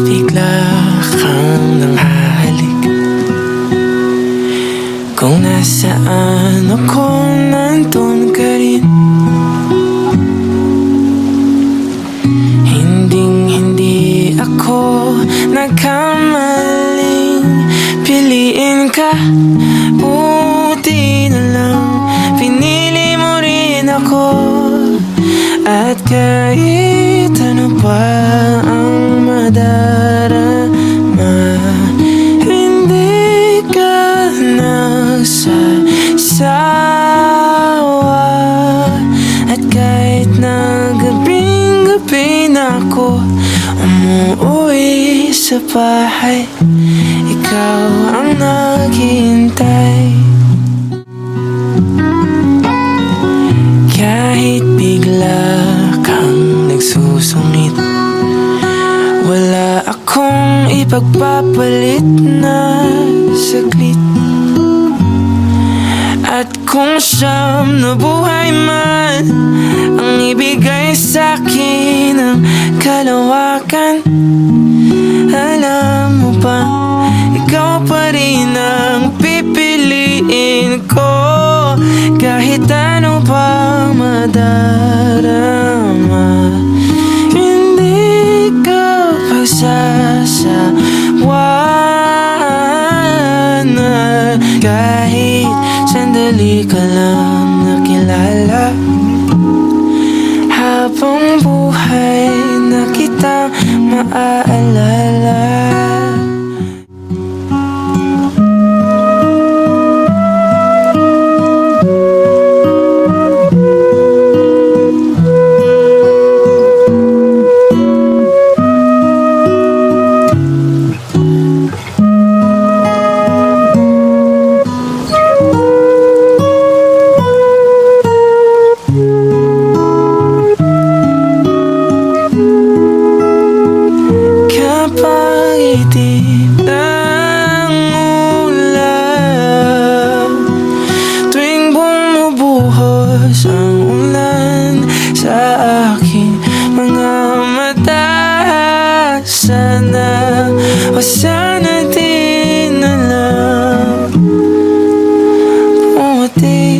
Bigla kang nanghahalik. Kung nasaan ako, nandun ka rin. Hindi ako nagkamaling piliin ka. Buti na lang pinili mo rin ako. At kahit ano pa ang madarama, hindi ka nagsasawa. At kahit na gabing-gabi na ako umuwi sa bahay, ikaw ang naghihintay. Kahit bigla kang nagsusungit, wala akong ipagpapalit na saglit. At kung siyam na buhay man ang ibigay sa'kin ng kalawakan, alam mo ba, ikaw pa rin ang pipiliin ko. Kahit ano pang madarama, hindi ka pagsasawahan. Kahit sandali ka lang nakilala, habang buhay na kita maaalala. Kapag itim ng ulan, tuwing bumubuhos ang ulan sa aking mga mata, sana o sana di na lang pumuti